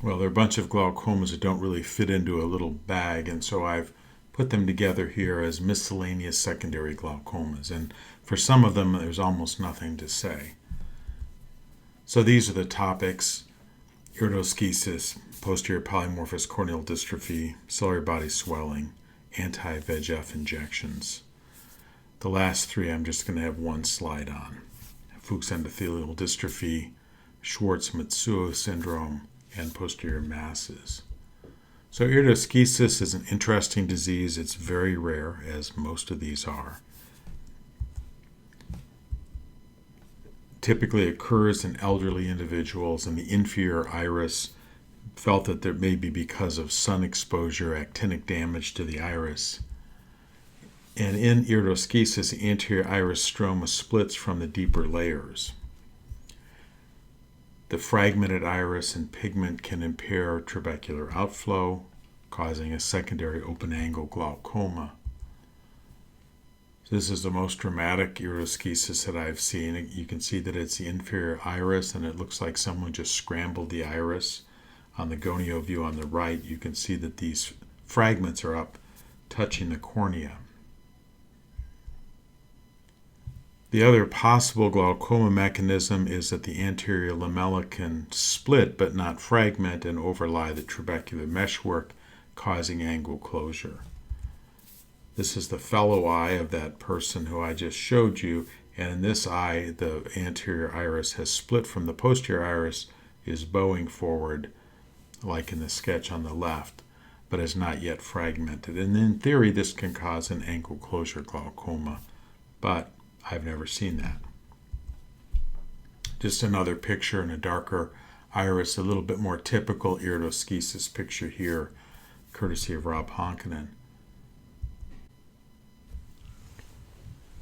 Well, there are a bunch of glaucomas that don't really fit into a little bag, and so I've put them together here as miscellaneous secondary glaucomas. And for some of them, there's almost nothing to say. So these are the topics: iridoschisis, posterior polymorphous corneal dystrophy, ciliary body swelling, anti-VEGF injections. The last three I'm just going to have one slide on: Fuchs endothelial dystrophy, Schwartz-Matsuo syndrome, and posterior masses. So iridoschisis is an interesting disease. It's very rare, as most of these are. Typically occurs in elderly individuals, and the inferior iris felt that there may be because of sun exposure, actinic damage to the iris. And in iridoschisis, the anterior iris stroma splits from the deeper layers. The fragmented iris and pigment can impair trabecular outflow, causing a secondary open-angle glaucoma. This is the most dramatic iridoschisis that I've seen. You can see that it's the inferior iris, and it looks like someone just scrambled the iris. On the gonio view on the right, you can see that these fragments are up touching the cornea. The other possible glaucoma mechanism is that the anterior lamella can split but not fragment and overlie the trabecular meshwork, causing angle closure. This is the fellow eye of that person who I just showed you, and in this eye, the anterior iris has split from the posterior iris, is bowing forward, like in the sketch on the left, but is not yet fragmented. And in theory, this can cause an angle closure glaucoma, but I've never seen that. Just another picture in a darker iris, a little bit more typical iridoschisis picture here, courtesy of Rob Honkinen.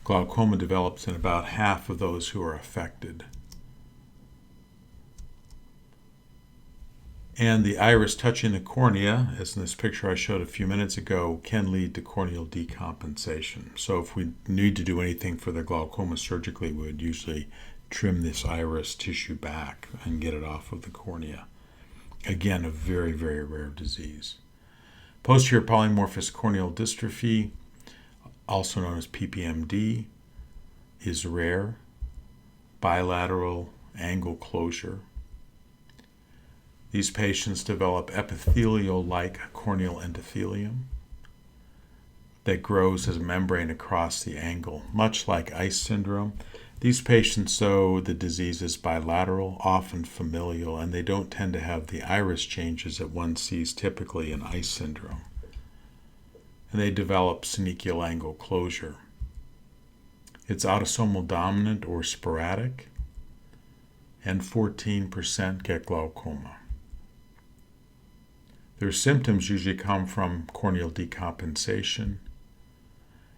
Glaucoma develops in about half of those who are affected. And the iris touching the cornea, as in this picture I showed a few minutes ago, can lead to corneal decompensation. So if we need to do anything for the glaucoma surgically, we would usually trim this iris tissue back and get it off of the cornea. Again, a very, very rare disease. Posterior polymorphous corneal dystrophy, also known as PPMD, is rare. Bilateral angle closure. These patients develop epithelial-like corneal endothelium that grows as a membrane across the angle, much like ice syndrome. These patients, though, the disease is bilateral, often familial, and they don't tend to have the iris changes that one sees typically in ice syndrome. And they develop synechial angle closure. It's autosomal dominant or sporadic, and 14% get glaucoma. Their symptoms usually come from corneal decompensation,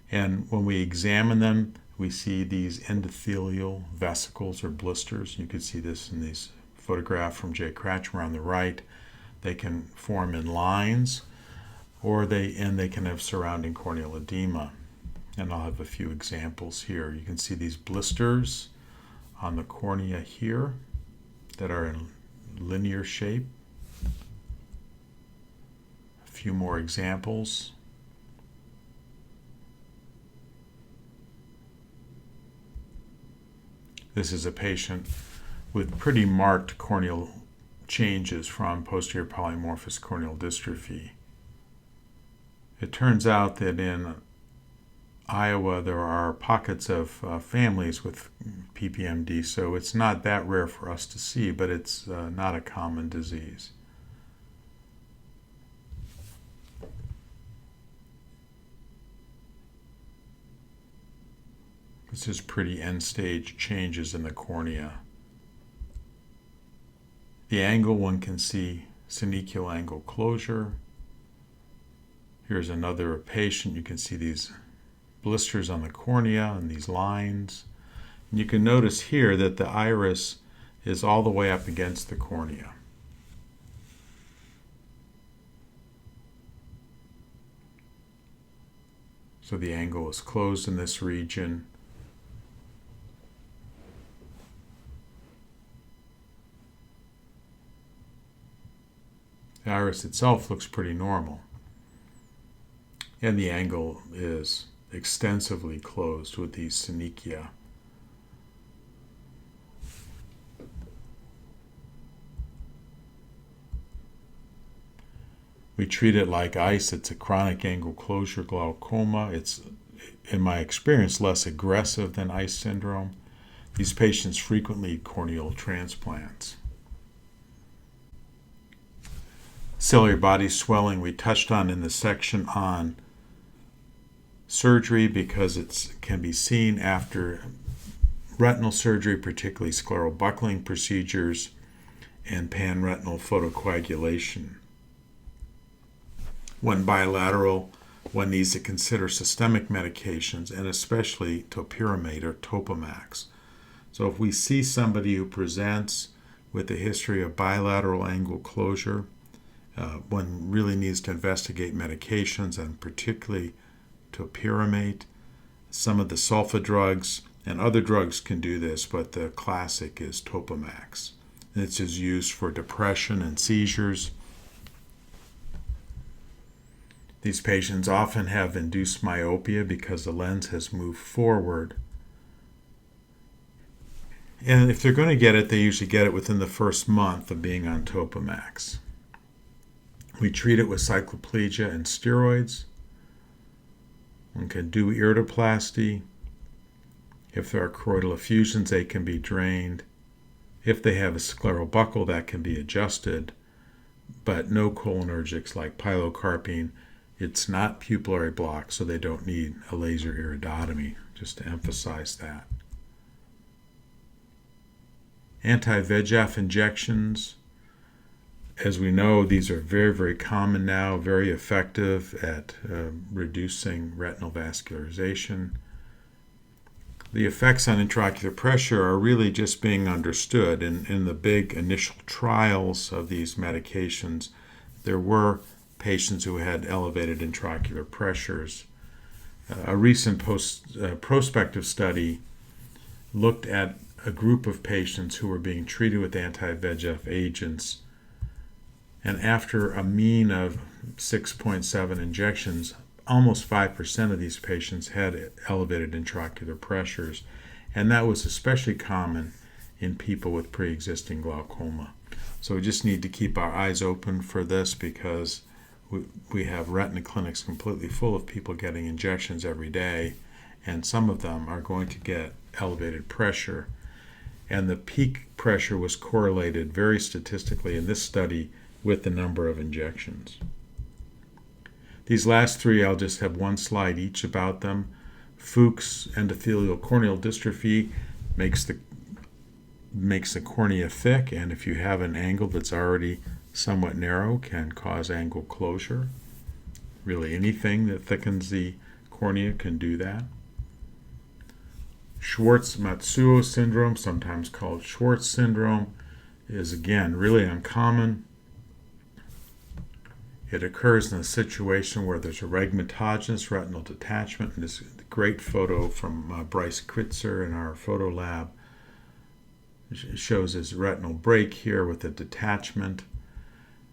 and when we examine them, we see these endothelial vesicles or blisters. You can see this in this photograph from Jay Kratchmer on the right. They can form in lines, or they can have surrounding corneal edema. And I'll have a few examples here. You can see these blisters on the cornea here that are in linear shape. A few more examples. This is a patient with pretty marked corneal changes from posterior polymorphous corneal dystrophy. It turns out that in Iowa there are pockets of families with PPMD, so it's not that rare for us to see, but it's not a common disease. This is pretty end-stage changes in the cornea. The angle, one can see synechial angle closure. Here's another patient. You can see these blisters on the cornea and these lines. And you can notice here that the iris is all the way up against the cornea. So the angle is closed in this region. The iris itself looks pretty normal, and the angle is extensively closed with these synechia. We treat it like ice. It's a chronic angle closure glaucoma. It's, in my experience, less aggressive than ice syndrome. These patients frequently need corneal transplants. Ciliary body swelling we touched on in the section on surgery because it can be seen after retinal surgery, particularly scleral buckling procedures and panretinal photocoagulation. When bilateral, one needs to consider systemic medications and especially topiramate or Topamax. So if we see somebody who presents with a history of bilateral angle closure, one really needs to investigate medications and particularly topiramate. Some of the sulfa drugs and other drugs can do this, but the classic is Topamax. This is used for depression and seizures. These patients often have induced myopia because the lens has moved forward. And if they're going to get it, they usually get it within the first month of being on Topamax. We treat it with cycloplegia and steroids. One can do iridoplasty. If there are choroidal effusions, they can be drained. If they have a scleral buckle, that can be adjusted, but no cholinergics like pilocarpine. It's not pupillary block, so they don't need a laser iridotomy, just to emphasize that. Anti-VEGF injections. As we know, these are very, very common now, very effective at reducing retinal vascularization. The effects on intraocular pressure are really just being understood. In the big initial trials of these medications, there were patients who had elevated intraocular pressures. A recent prospective study looked at a group of patients who were being treated with anti-VEGF agents, and after a mean of 6.7 injections, almost 5% of these patients had elevated intraocular pressures, and that was especially common in people with pre-existing glaucoma. So we just need to keep our eyes open for this because we have retina clinics completely full of people getting injections every day, and some of them are going to get elevated pressure. And the peak pressure was correlated very statistically in this study with the number of injections. These last three, I'll just have one slide each about them. Fuchs endothelial corneal dystrophy makes the cornea thick, and if you have an angle that's already somewhat narrow, can cause angle closure. Really anything that thickens the cornea can do that. Schwartz-Matsuo syndrome, sometimes called Schwartz syndrome, is again really uncommon. It occurs in a situation where there's a rhegmatogenous retinal detachment, and this great photo from Bryce Kritzer in our photo lab shows his retinal break here with a detachment.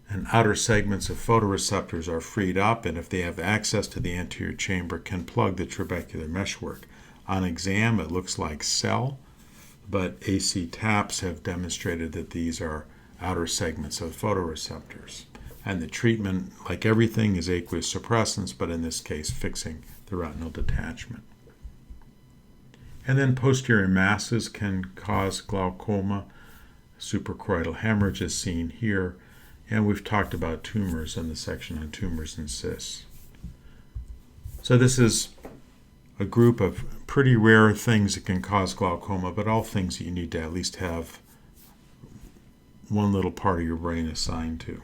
And outer segments of photoreceptors are freed up, and if they have access to the anterior chamber, can plug the trabecular meshwork. On exam, it looks like cell, but AC taps have demonstrated that these are outer segments of photoreceptors. And the treatment, like everything, is aqueous suppressants, but in this case, fixing the retinal detachment. And then posterior masses can cause glaucoma. Suprachoroidal hemorrhage is seen here. And we've talked about tumors in the section on tumors and cysts. So this is a group of pretty rare things that can cause glaucoma, but all things that you need to at least have one little part of your brain assigned to.